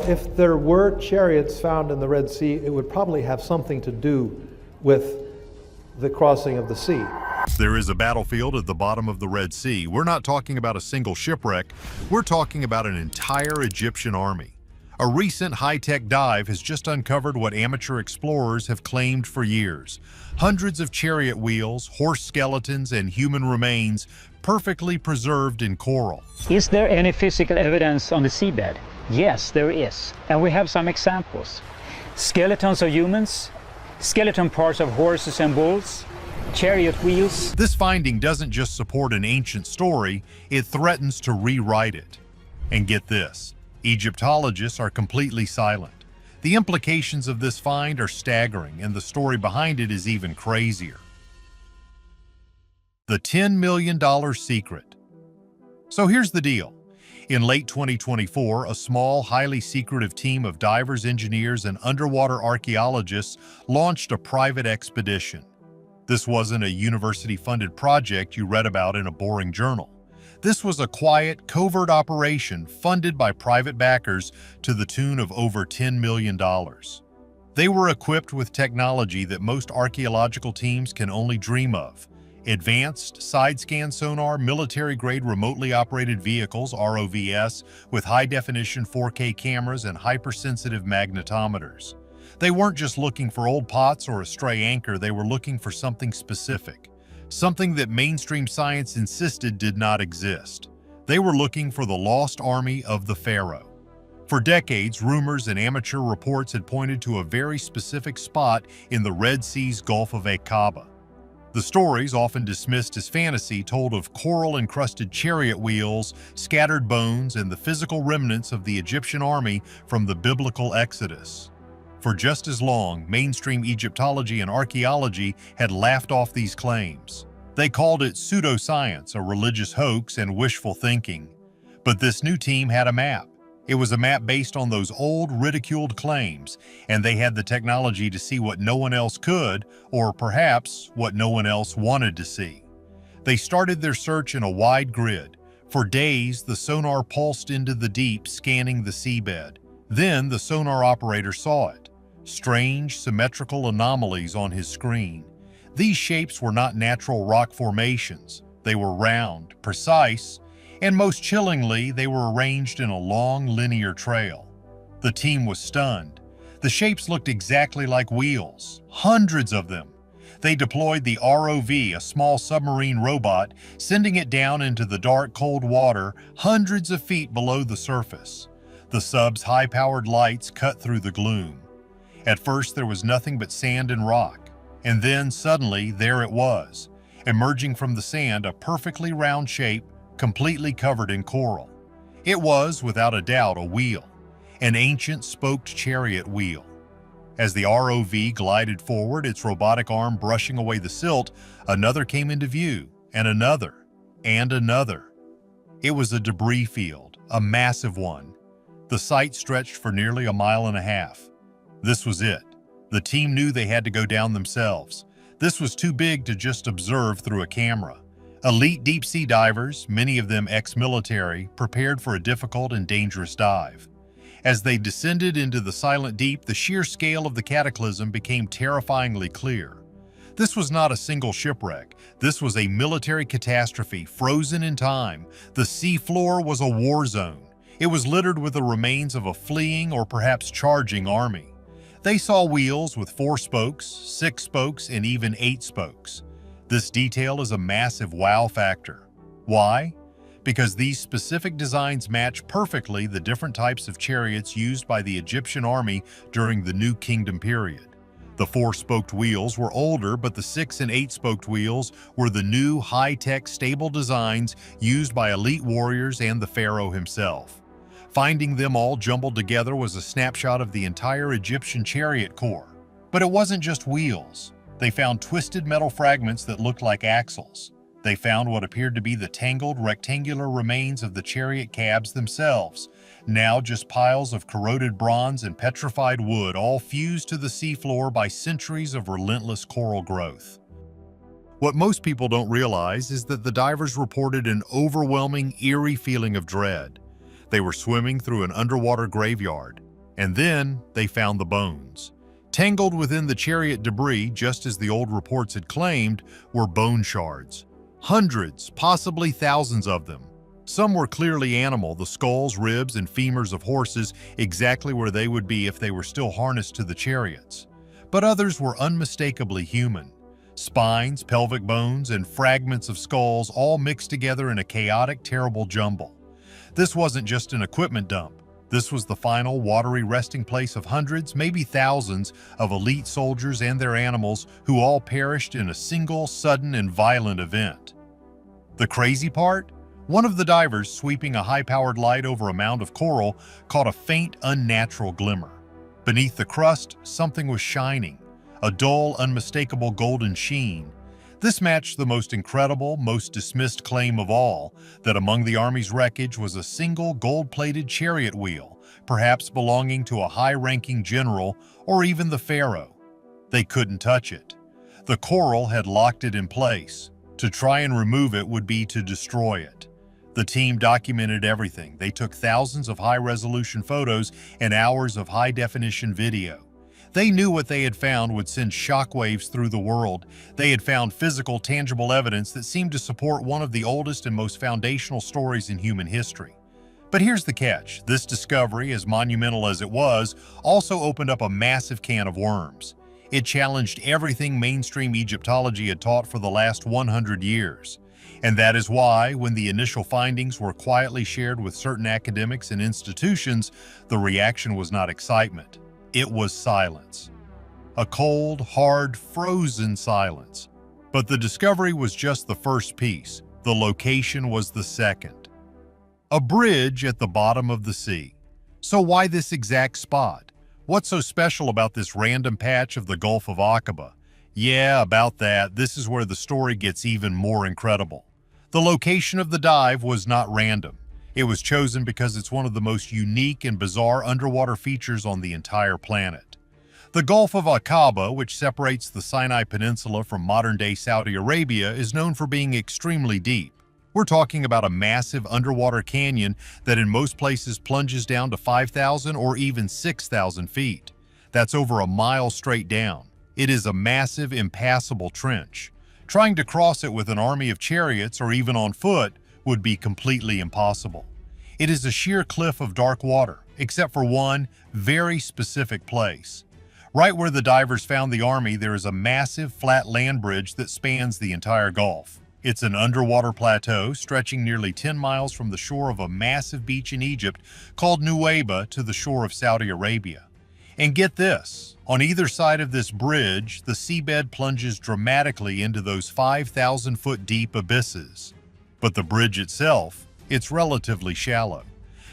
If there were chariots found in the Red Sea, it would probably have something to do with the crossing of the sea. There is a battlefield at the bottom of the Red Sea. We're not talking about a single shipwreck. We're talking about an entire Egyptian army. A recent high-tech dive has just uncovered what amateur explorers have claimed for years. Hundreds of chariot wheels, horse skeletons, and human remains perfectly preserved in coral. Is there any physical evidence on the seabed? Yes, there is. And we have some examples. Skeletons of humans, skeleton parts of horses and bulls, chariot wheels. This finding doesn't just support an ancient story, it threatens to rewrite it. And get this, Egyptologists are completely silent. The implications of this find are staggering, and the story behind it is even crazier. The $10 million secret. So here's the deal. In late 2024, a small, highly secretive team of divers, engineers, and underwater archaeologists launched a private expedition. This wasn't a university-funded project you read about in a boring journal. This was a quiet, covert operation funded by private backers to the tune of over $10 million. They were equipped with technology that most archaeological teams can only dream of. Advanced side-scan sonar, military-grade remotely operated vehicles, ROVs, with high-definition 4K cameras and hypersensitive magnetometers. They weren't just looking for old pots or a stray anchor, they were looking for something specific. Something that mainstream science insisted did not exist. They were looking for the lost army of the Pharaoh. For decades, rumors and amateur reports had pointed to a very specific spot in the Red Sea's Gulf of Aqaba. The stories, often dismissed as fantasy, told of coral-encrusted chariot wheels, scattered bones, and the physical remnants of the Egyptian army from the biblical Exodus. For just as long, mainstream Egyptology and archaeology had laughed off these claims. They called it pseudoscience, a religious hoax, and wishful thinking. But this new team had a map. It was a map based on those old, ridiculed claims, and they had the technology to see what no one else could, or perhaps what no one else wanted to see. They started their search in a wide grid. For days, the sonar pulsed into the deep, scanning the seabed. Then the sonar operator saw it. Strange, symmetrical anomalies on his screen. These shapes were not natural rock formations. They were round, precise, and most chillingly, they were arranged in a long, linear trail. The team was stunned. The shapes looked exactly like wheels, hundreds of them. They deployed the ROV, a small submarine robot, sending it down into the dark, cold water hundreds of feet below the surface. The sub's high-powered lights cut through the gloom. At first, there was nothing but sand and rock, and then suddenly there it was, emerging from the sand, a perfectly round shape, completely covered in coral. It was, without a doubt, a wheel, an ancient spoked chariot wheel. As the ROV glided forward, its robotic arm brushing away the silt, another came into view, and another, and another. It was a debris field, a massive one. The site stretched for nearly a mile and a half. This was it. The team knew they had to go down themselves. This was too big to just observe through a camera. Elite deep-sea divers, many of them ex-military, prepared for a difficult and dangerous dive. As they descended into the silent deep, the sheer scale of the cataclysm became terrifyingly clear. This was not a single shipwreck. This was a military catastrophe, frozen in time. The seafloor was a war zone. It was littered with the remains of a fleeing or perhaps charging army. They saw wheels with 4 spokes, 6 spokes, and even 8 spokes. This detail is a massive wow factor. Why? Because these specific designs match perfectly the different types of chariots used by the Egyptian army during the New Kingdom period. The 4-spoked wheels were older, but the 6 and 8-spoked wheels were the new, high-tech, stable designs used by elite warriors and the pharaoh himself. Finding them all jumbled together was a snapshot of the entire Egyptian chariot corps. But it wasn't just wheels. They found twisted metal fragments that looked like axles. They found what appeared to be the tangled, rectangular remains of the chariot cabs themselves, now just piles of corroded bronze and petrified wood, all fused to the seafloor by centuries of relentless coral growth. What most people don't realize is that the divers reported an overwhelming, eerie feeling of dread. They were swimming through an underwater graveyard. And then they found the bones. Tangled within the chariot debris, just as the old reports had claimed, were bone shards. Hundreds, possibly thousands of them. Some were clearly animal, the skulls, ribs, and femurs of horses, exactly where they would be if they were still harnessed to the chariots. But others were unmistakably human. Spines, pelvic bones, and fragments of skulls all mixed together in a chaotic, terrible jumble. This wasn't just an equipment dump. This was the final, watery resting place of hundreds, maybe thousands, of elite soldiers and their animals who all perished in a single, sudden, and violent event. The crazy part? One of the divers, sweeping a high-powered light over a mound of coral, caught a faint, unnatural glimmer. Beneath the crust, something was shining, a dull, unmistakable golden sheen. This matched the most incredible, most dismissed claim of all, that among the army's wreckage was a single gold-plated chariot wheel, perhaps belonging to a high-ranking general or even the pharaoh. They couldn't touch it. The coral had locked it in place. To try and remove it would be to destroy it. The team documented everything. They took thousands of high-resolution photos and hours of high-definition video. They knew what they had found would send shockwaves through the world. They had found physical, tangible evidence that seemed to support one of the oldest and most foundational stories in human history. But here's the catch. This discovery, as monumental as it was, also opened up a massive can of worms. It challenged everything mainstream Egyptology had taught for the last 100 years. And that is why, when the initial findings were quietly shared with certain academics and institutions, the reaction was not excitement. It was silence. A cold, hard, frozen silence. But the discovery was just the first piece. The location was the second. A bridge at the bottom of the sea. So why this exact spot? What's so special about this random patch of the Gulf of Aqaba? Yeah, about that. This is where the story gets even more incredible. The location of the dive was not random. It was chosen because it's one of the most unique and bizarre underwater features on the entire planet. The Gulf of Aqaba, which separates the Sinai Peninsula from modern-day Saudi Arabia, is known for being extremely deep. We're talking about a massive underwater canyon that in most places plunges down to 5,000 or even 6,000 feet. That's over a mile straight down. It is a massive, impassable trench. Trying to cross it with an army of chariots or even on foot would be completely impossible. It is a sheer cliff of dark water, except for one very specific place. Right where the divers found the army, there is a massive flat land bridge that spans the entire Gulf. It's an underwater plateau stretching nearly 10 miles from the shore of a massive beach in Egypt called Nuweiba to the shore of Saudi Arabia. And get this, on either side of this bridge, the seabed plunges dramatically into those 5,000-foot deep abysses. But the bridge itself, it's relatively shallow.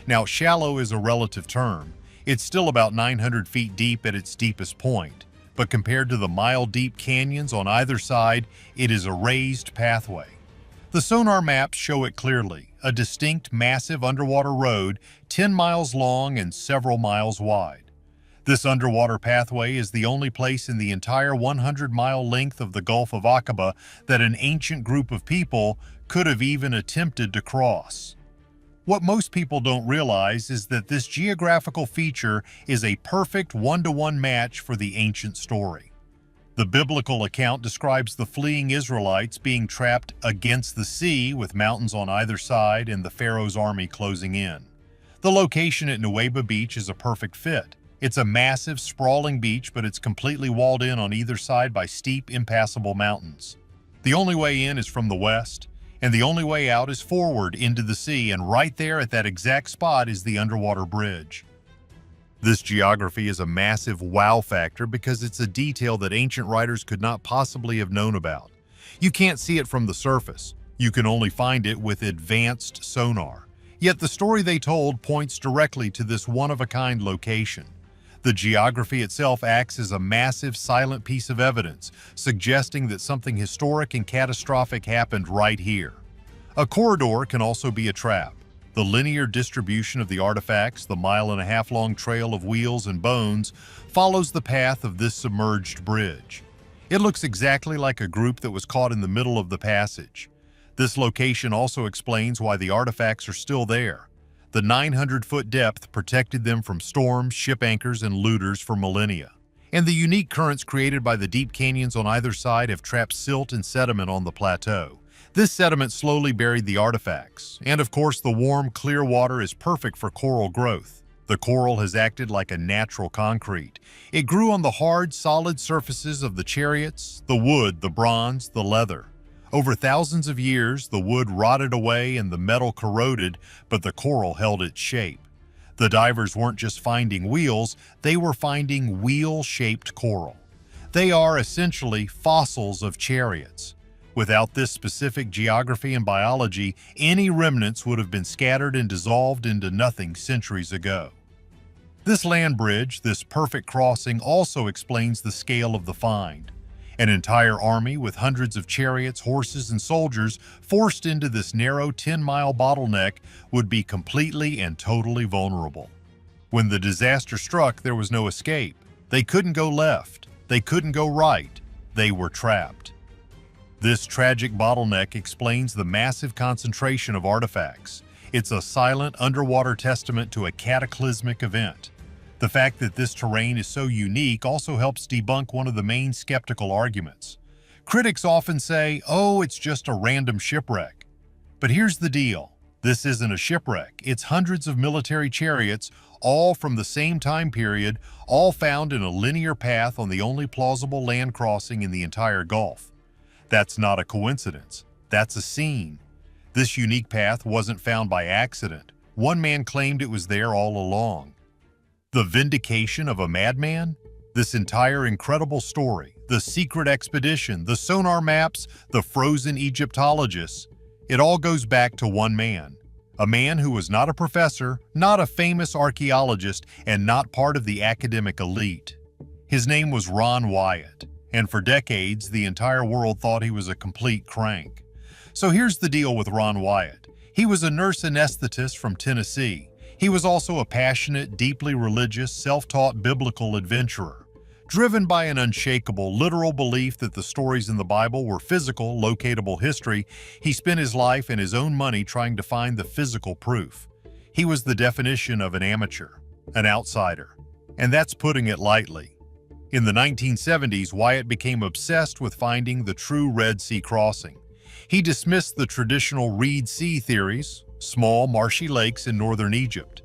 Now, shallow is a relative term. It's still about 900 feet deep at its deepest point, but compared to the mile-deep canyons on either side, it is a raised pathway. The sonar maps show it clearly, a distinct, massive underwater road 10 miles long and several miles wide. This underwater pathway is the only place in the entire 100-mile length of the Gulf of Aqaba that an ancient group of people could have even attempted to cross. What most people don't realize is that this geographical feature is a perfect one-to-one match for the ancient story. The biblical account describes the fleeing Israelites being trapped against the sea with mountains on either side and the Pharaoh's army closing in. The location at Nuweiba Beach is a perfect fit. It's a massive, sprawling beach, but it's completely walled in on either side by steep, impassable mountains. The only way in is from the west, and the only way out is forward into the sea, and right there at that exact spot is the underwater bridge. This geography is a massive wow factor because it's a detail that ancient writers could not possibly have known about. You can't see it from the surface. You can only find it with advanced sonar. Yet the story they told points directly to this one-of-a-kind location. The geography itself acts as a massive, silent piece of evidence, suggesting that something historic and catastrophic happened right here. A corridor can also be a trap. The linear distribution of the artifacts, the mile-and-a-half-long trail of wheels and bones, follows the path of this submerged bridge. It looks exactly like a group that was caught in the middle of the passage. This location also explains why the artifacts are still there. The 900-foot depth protected them from storms, ship anchors, and looters for millennia. And the unique currents created by the deep canyons on either side have trapped silt and sediment on the plateau. This sediment slowly buried the artifacts, and of course the warm, clear water is perfect for coral growth. The coral has acted like a natural concrete. It grew on the hard, solid surfaces of the chariots, the wood, the bronze, the leather. Over thousands of years, the wood rotted away and the metal corroded, but the coral held its shape. The divers weren't just finding wheels, they were finding wheel-shaped coral. They are essentially fossils of chariots. Without this specific geography and biology, any remnants would have been scattered and dissolved into nothing centuries ago. This land bridge, this perfect crossing, also explains the scale of the find. An entire army with hundreds of chariots, horses, and soldiers forced into this narrow 10-mile bottleneck would be completely and totally vulnerable. When the disaster struck, there was no escape. They couldn't go left. They couldn't go right. They were trapped. This tragic bottleneck explains the massive concentration of artifacts. It's a silent underwater testament to a cataclysmic event. The fact that this terrain is so unique also helps debunk one of the main skeptical arguments. Critics often say, oh, it's just a random shipwreck. But here's the deal. This isn't a shipwreck. It's hundreds of military chariots, all from the same time period, all found in a linear path on the only plausible land crossing in the entire Gulf. That's not a coincidence. That's a scene. This unique path wasn't found by accident. One man claimed it was there all along. The vindication of a madman? This entire incredible story, the secret expedition, the sonar maps, the frozen Egyptologists, it all goes back to one man. A man who was not a professor, not a famous archaeologist, and not part of the academic elite. His name was Ron Wyatt, and for decades, the entire world thought he was a complete crank. So here's the deal with Ron Wyatt. He was a nurse anesthetist from Tennessee. He was also a passionate, deeply religious, self-taught biblical adventurer. Driven by an unshakable, literal belief that the stories in the Bible were physical, locatable history, he spent his life and his own money trying to find the physical proof. He was the definition of an amateur, an outsider, and that's putting it lightly. In the 1970s, Wyatt became obsessed with finding the true Red Sea crossing. He dismissed the traditional Reed Sea theories, small, marshy lakes in northern Egypt.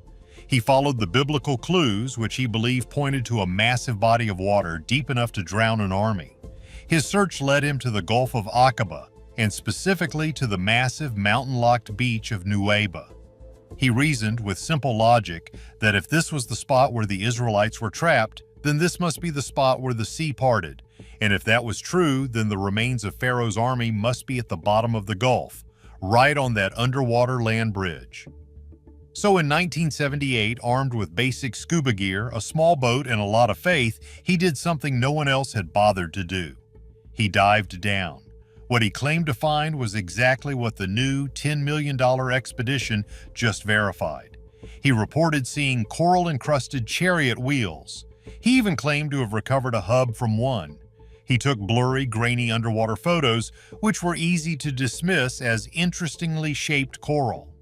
He followed the biblical clues, which he believed pointed to a massive body of water deep enough to drown an army. His search led him to the Gulf of Aqaba, and specifically to the massive mountain-locked beach of Nuweiba. He reasoned with simple logic that if this was the spot where the Israelites were trapped, then this must be the spot where the sea parted. And if that was true, then the remains of Pharaoh's army must be at the bottom of the Gulf, right on that underwater land bridge. So in 1978, armed with basic scuba gear, a small boat, and a lot of faith, he did something no one else had bothered to do. He dived down. What he claimed to find was exactly what the new $10 million expedition just verified. He reported seeing coral-encrusted chariot wheels. He even claimed to have recovered a hub from one. He took blurry, grainy underwater photos, which were easy to dismiss as interestingly shaped coral.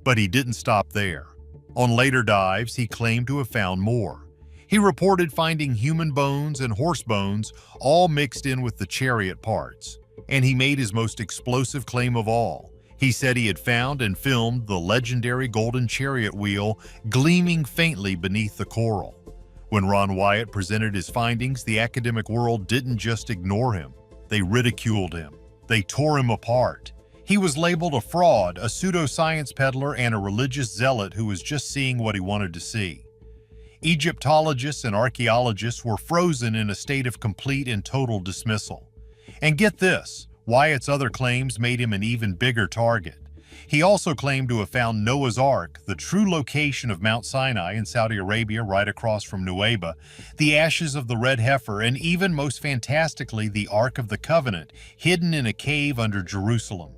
But he didn't stop there. On later dives, he claimed to have found more. He reported finding human bones and horse bones, all mixed in with the chariot parts. And he made his most explosive claim of all. He said he had found and filmed the legendary golden chariot wheel gleaming faintly beneath the coral. When Ron Wyatt presented his findings, the academic world didn't just ignore him. They ridiculed him. They tore him apart. He was labeled a fraud, a pseudoscience peddler, and a religious zealot who was just seeing what he wanted to see. Egyptologists and archaeologists were frozen in a state of complete and total dismissal. And get this, Wyatt's other claims made him an even bigger target. He also claimed to have found Noah's Ark, the true location of Mount Sinai in Saudi Arabia right across from Nuweiba, the ashes of the red heifer, and even most fantastically the Ark of the Covenant, hidden in a cave under Jerusalem.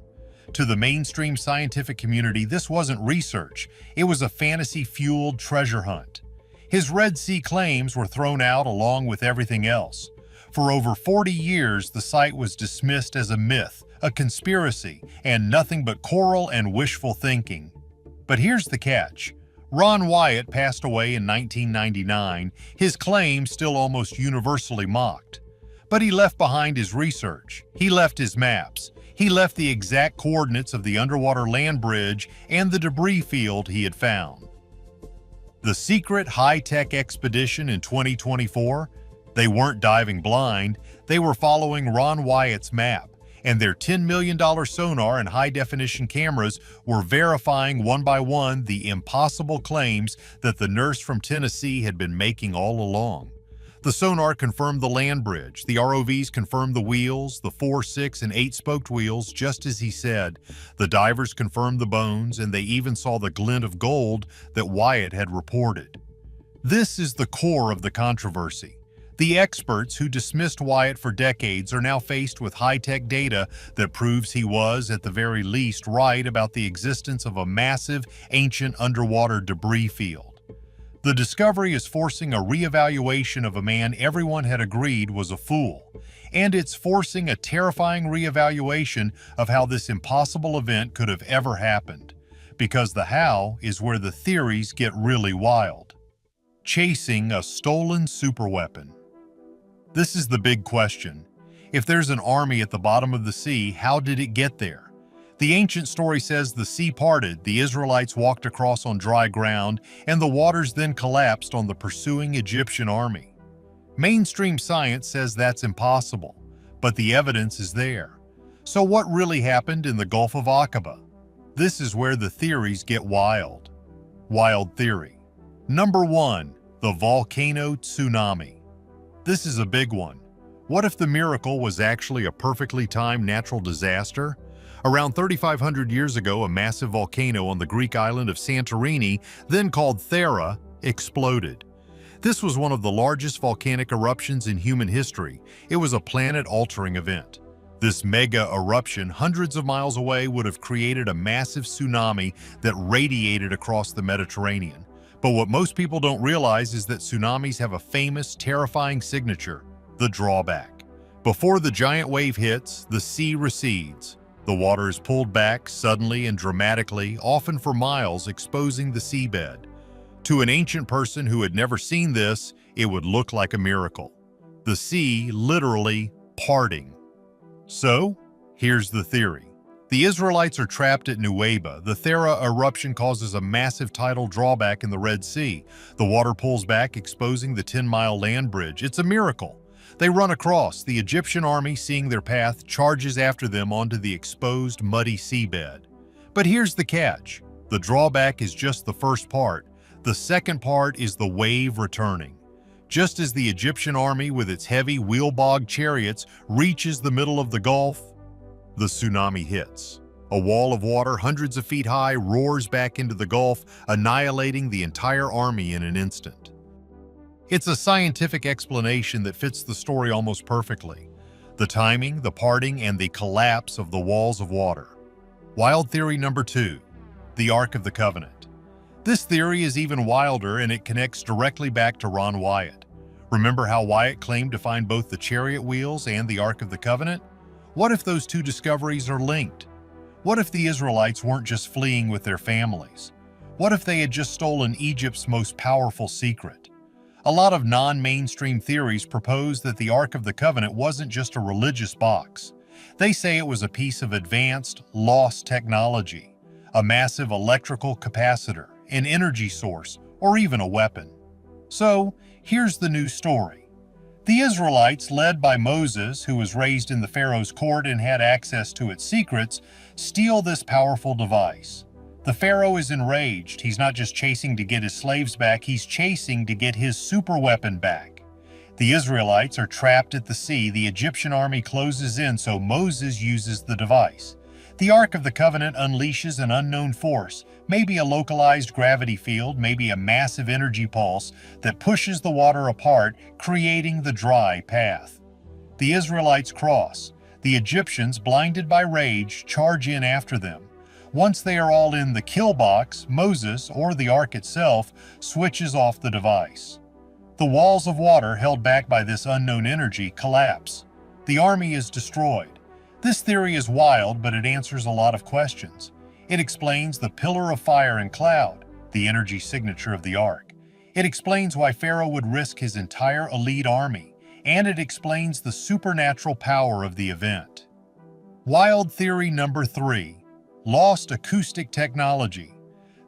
To the mainstream scientific community, this wasn't research. It was a fantasy-fueled treasure hunt. His Red Sea claims were thrown out along with everything else. For over 40 years, the site was dismissed as a myth, a conspiracy, and nothing but coral and wishful thinking. But here's the catch. Ron Wyatt passed away in 1999, his claim still almost universally mocked. But he left behind his research, he left his maps, he left the exact coordinates of the underwater land bridge and the debris field he had found. The secret high-tech expedition in 2024? They weren't diving blind, they were following Ron Wyatt's map, and their $10 million sonar and high-definition cameras were verifying one by one the impossible claims that the nurse from Tennessee had been making all along. The sonar confirmed the land bridge, the ROVs confirmed the wheels, the 4, 6, and 8-spoked wheels, just as he said. The divers confirmed the bones, and they even saw the glint of gold that Wyatt had reported. This is the core of the controversy. The experts who dismissed Wyatt for decades are now faced with high-tech data that proves he was, at the very least, right about the existence of a massive, ancient underwater debris field. The discovery is forcing a reevaluation of a man everyone had agreed was a fool, and it's forcing a terrifying reevaluation of how this impossible event could have ever happened, because the how is where the theories get really wild. Chasing a stolen superweapon. This is the big question. If there's an army at the bottom of the sea, how did it get there? The ancient story says the sea parted, the Israelites walked across on dry ground, and the waters then collapsed on the pursuing Egyptian army. Mainstream science says that's impossible, but the evidence is there. So what really happened in the Gulf of Aqaba? This is where the theories get wild. Wild theory. Number 1, the volcano tsunami. This is a big one. What if the miracle was actually a perfectly timed natural disaster? Around 3,500 years ago, a massive volcano on the Greek island of Santorini, then called Thera, exploded. This was one of the largest volcanic eruptions in human history. It was a planet-altering event. This mega eruption, hundreds of miles away, would have created a massive tsunami that radiated across the Mediterranean. But what most people don't realize is that tsunamis have a famous, terrifying signature: the drawback. Before the giant wave hits, the sea recedes. The water is pulled back suddenly and dramatically, often for miles, exposing the seabed. To an ancient person who had never seen this, it would look like a miracle. The sea literally parting. So, here's the theory. The Israelites are trapped at Nuweiba. The Thera eruption causes a massive tidal drawback in the Red Sea. The water pulls back, exposing the 10-mile land bridge. It's a miracle. They run across. The Egyptian army, seeing their path, charges after them onto the exposed, muddy seabed. But here's the catch. The drawback is just the first part. The second part is the wave returning. Just as the Egyptian army with its heavy, wheel-bogged chariots reaches the middle of the Gulf, the tsunami hits. A wall of water hundreds of feet high roars back into the Gulf, annihilating the entire army in an instant. It's a scientific explanation that fits the story almost perfectly. The timing, the parting, and the collapse of the walls of water. Wild theory number 2, the Ark of the Covenant. This theory is even wilder, and it connects directly back to Ron Wyatt. Remember how Wyatt claimed to find both the chariot wheels and the Ark of the Covenant? What if those two discoveries are linked? What if the Israelites weren't just fleeing with their families? What if they had just stolen Egypt's most powerful secret? A lot of non-mainstream theories propose that the Ark of the Covenant wasn't just a religious box. They say it was a piece of advanced, lost technology, a massive electrical capacitor, an energy source, or even a weapon. So, here's the new story. The Israelites, led by Moses, who was raised in the Pharaoh's court and had access to its secrets, steal this powerful device. The Pharaoh is enraged. He's not just chasing to get his slaves back, he's chasing to get his superweapon back. The Israelites are trapped at the sea. The Egyptian army closes in, so Moses uses the device. The Ark of the Covenant unleashes an unknown force, maybe a localized gravity field, maybe a massive energy pulse that pushes the water apart, creating the dry path. The Israelites cross. The Egyptians, blinded by rage, charge in after them. Once they are all in the kill box, Moses, or the Ark itself, switches off the device. The walls of water held back by this unknown energy collapse. The army is destroyed. This theory is wild, but it answers a lot of questions. It explains the pillar of fire and cloud, the energy signature of the Ark. It explains why Pharaoh would risk his entire elite army, and it explains the supernatural power of the event. Wild theory number 3, lost acoustic technology.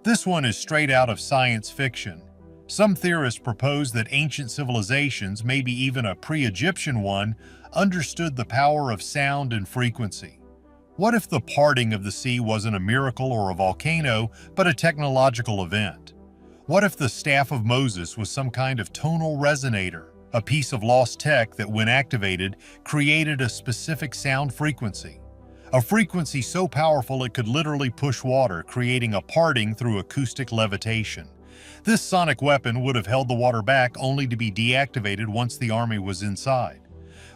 This one is straight out of science fiction. Some theorists propose that ancient civilizations, maybe even a pre-Egyptian one, understood the power of sound and frequency. What if the parting of the sea wasn't a miracle or a volcano, but a technological event? What if the staff of Moses was some kind of tonal resonator, a piece of lost tech that, when activated, created a specific sound frequency? A frequency so powerful it could literally push water, creating a parting through acoustic levitation. This sonic weapon would have held the water back only to be deactivated once the army was inside.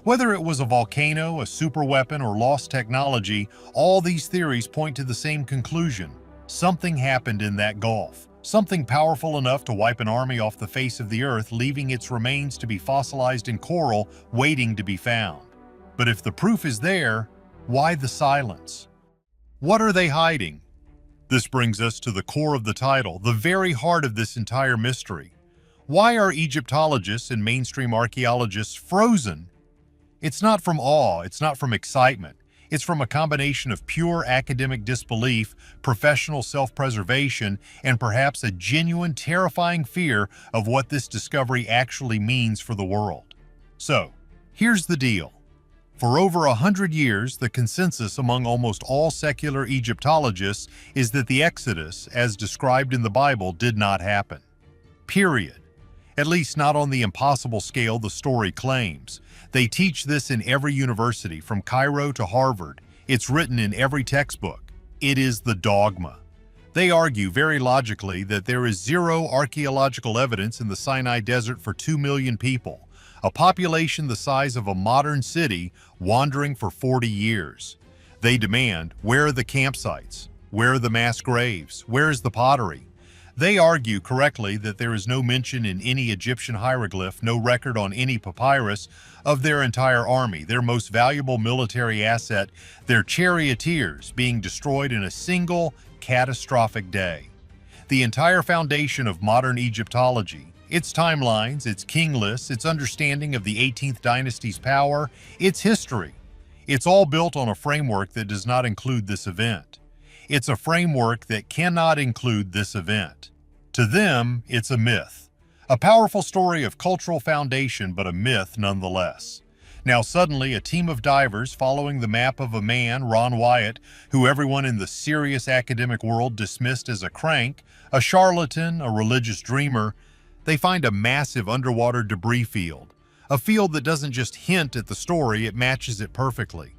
Whether it was a volcano, a superweapon, or lost technology, all these theories point to the same conclusion. Something happened in that gulf. Something powerful enough to wipe an army off the face of the earth, leaving its remains to be fossilized in coral, waiting to be found. But if the proof is there, why the silence? What are they hiding? This brings us to the core of the title, the very heart of this entire mystery. Why are Egyptologists and mainstream archaeologists frozen? It's not from awe, it's not from excitement. It's from a combination of pure academic disbelief, professional self-preservation, and perhaps a genuine, terrifying fear of what this discovery actually means for the world. So, here's the deal. For over 100 years, the consensus among almost all secular Egyptologists is that the Exodus, as described in the Bible, did not happen. Period. At least not on the impossible scale the story claims. They teach this in every university, from Cairo to Harvard. It's written in every textbook. It is the dogma. They argue very logically that there is zero archaeological evidence in the Sinai Desert for 2 million people, a population the size of a modern city wandering for 40 years. They demand, where are the campsites? Where are the mass graves? Where is the pottery? They argue correctly that there is no mention in any Egyptian hieroglyph, no record on any papyrus of their entire army, their most valuable military asset, their charioteers, being destroyed in a single catastrophic day. The entire foundation of modern Egyptology, its timelines, its king lists, its understanding of the 18th dynasty's power, its history, it's all built on a framework that does not include this event. It's a framework that cannot include this event. To them, it's a myth. A powerful story of cultural foundation, but a myth nonetheless. Now suddenly, a team of divers following the map of a man, Ron Wyatt, who everyone in the serious academic world dismissed as a crank, a charlatan, a religious dreamer, they find a massive underwater debris field. A field that doesn't just hint at the story, it matches it perfectly.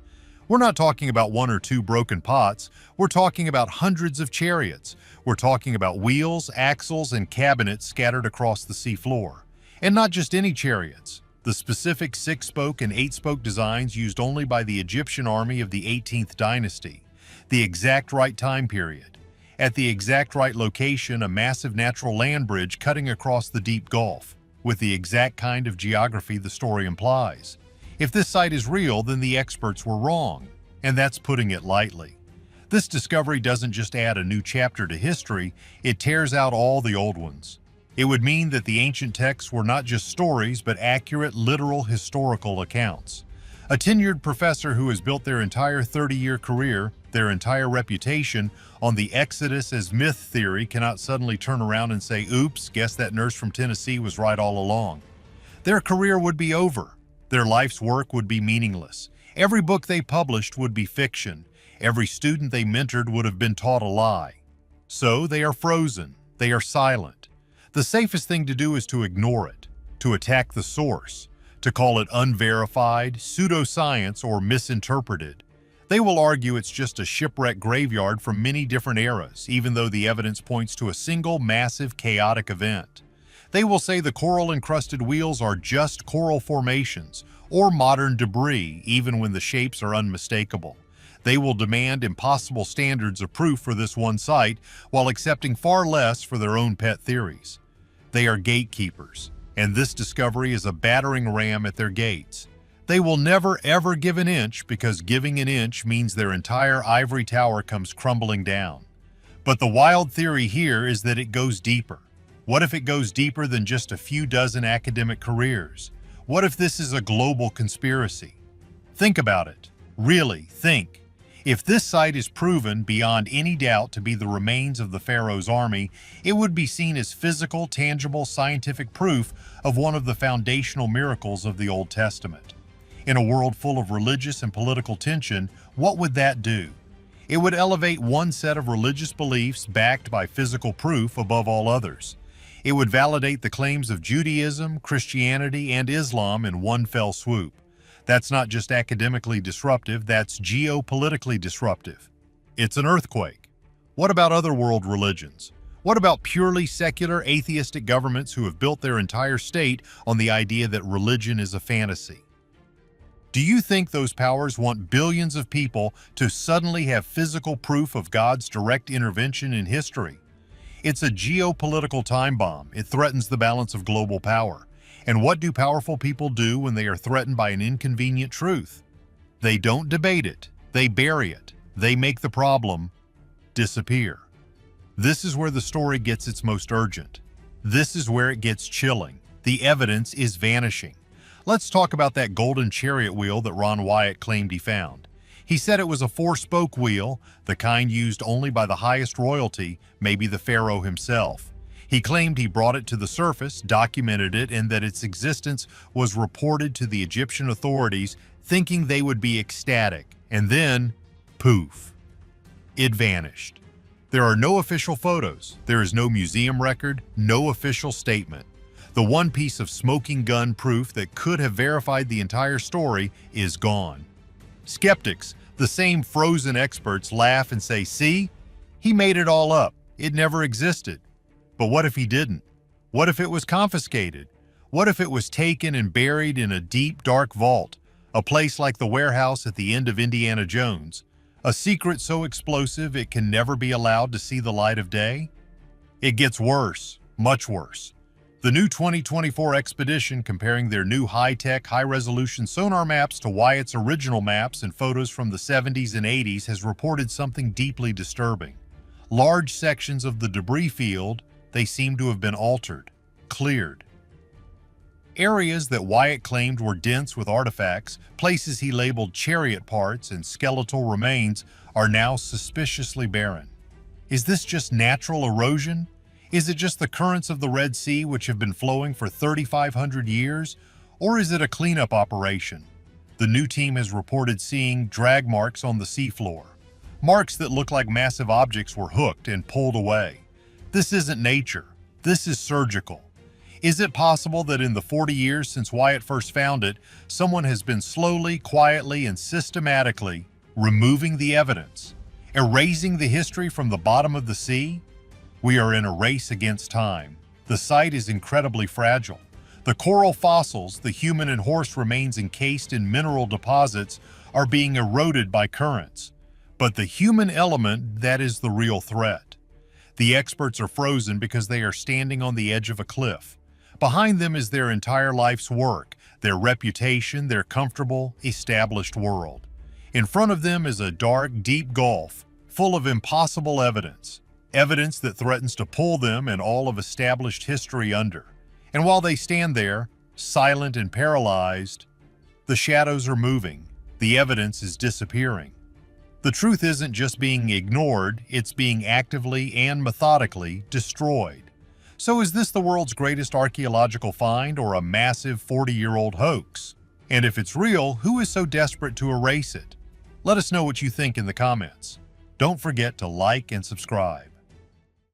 We're not talking about 1 or 2 broken pots, we're talking about hundreds of chariots. We're talking about wheels, axles, and cabinets scattered across the seafloor. And not just any chariots. The specific 6-spoke and 8-spoke designs used only by the Egyptian army of the 18th dynasty. The exact right time period. At the exact right location, a massive natural land bridge cutting across the deep gulf, with the exact kind of geography the story implies. If this site is real, then the experts were wrong, and that's putting it lightly. This discovery doesn't just add a new chapter to history, it tears out all the old ones. It would mean that the ancient texts were not just stories, but accurate, literal, historical accounts. A tenured professor who has built their entire 30-year career, their entire reputation, on the Exodus as myth theory cannot suddenly turn around and say, oops, guess that nurse from Tennessee was right all along. Their career would be over. Their life's work would be meaningless. Every book they published would be fiction. Every student they mentored would have been taught a lie. So they are frozen. They are silent. The safest thing to do is to ignore it, to attack the source, to call it unverified, pseudoscience, or misinterpreted. They will argue it's just a shipwreck graveyard from many different eras, even though the evidence points to a single massive chaotic event. They will say the coral-encrusted wheels are just coral formations or modern debris, even when the shapes are unmistakable. They will demand impossible standards of proof for this one site while accepting far less for their own pet theories. They are gatekeepers, and this discovery is a battering ram at their gates. They will never ever give an inch because giving an inch means their entire ivory tower comes crumbling down. But the wild theory here is that it goes deeper. What if it goes deeper than just a few dozen academic careers? What if this is a global conspiracy? Think about it. Really, think. If this site is proven beyond any doubt to be the remains of the Pharaoh's army, it would be seen as physical, tangible, scientific proof of one of the foundational miracles of the Old Testament. In a world full of religious and political tension, what would that do? It would elevate one set of religious beliefs backed by physical proof above all others. It would validate the claims of Judaism, Christianity, and Islam in one fell swoop. That's not just academically disruptive, that's geopolitically disruptive. It's an earthquake. What about other world religions? What about purely secular, atheistic governments who have built their entire state on the idea that religion is a fantasy? Do you think those powers want billions of people to suddenly have physical proof of God's direct intervention in history? It's a geopolitical time bomb. It threatens the balance of global power. And what do powerful people do when they are threatened by an inconvenient truth? They don't debate it. They bury it. They make the problem disappear. This is where the story gets its most urgent. This is where it gets chilling. The evidence is vanishing. Let's talk about that golden chariot wheel that Ron Wyatt claimed he found. He said it was a 4-spoke wheel, the kind used only by the highest royalty, maybe the pharaoh himself. He claimed he brought it to the surface, documented it, and that its existence was reported to the Egyptian authorities, thinking they would be ecstatic. And then, poof, it vanished. There are no official photos. There is no museum record, no official statement. The one piece of smoking gun proof that could have verified the entire story is gone. Skeptics, the same frozen experts, laugh and say, see, he made it all up. It never existed. But what if he didn't? What if it was confiscated? What if it was taken and buried in a deep, dark vault, a place like the warehouse at the end of Indiana Jones, a secret so explosive it can never be allowed to see the light of day? It gets worse, much worse. The new 2024 expedition, comparing their new high-tech, high-resolution sonar maps to Wyatt's original maps and photos from the 70s and 80s, has reported something deeply disturbing. Large sections of the debris field, they seem to have been altered, cleared. Areas that Wyatt claimed were dense with artifacts, places he labeled chariot parts and skeletal remains, are now suspiciously barren. Is this just natural erosion? Is it just the currents of the Red Sea which have been flowing for 3,500 years? Or is it a cleanup operation? The new team has reported seeing drag marks on the seafloor. Marks that look like massive objects were hooked and pulled away. This isn't nature. This is surgical. Is it possible that in the 40 years since Wyatt first found it, someone has been slowly, quietly, and systematically removing the evidence, erasing the history from the bottom of the sea? We are in a race against time. The site is incredibly fragile. The coral fossils, the human and horse remains encased in mineral deposits, are being eroded by currents. But the human element, that is the real threat. The experts are frozen because they are standing on the edge of a cliff. Behind them is their entire life's work, their reputation, their comfortable, established world. In front of them is a dark, deep gulf, full of impossible evidence. Evidence that threatens to pull them and all of established history under. And while they stand there, silent and paralyzed, the shadows are moving. The evidence is disappearing. The truth isn't just being ignored, it's being actively and methodically destroyed. So is this the world's greatest archaeological find or a massive 40-year-old hoax? And if it's real, who is so desperate to erase it? Let us know what you think in the comments. Don't forget to like and subscribe.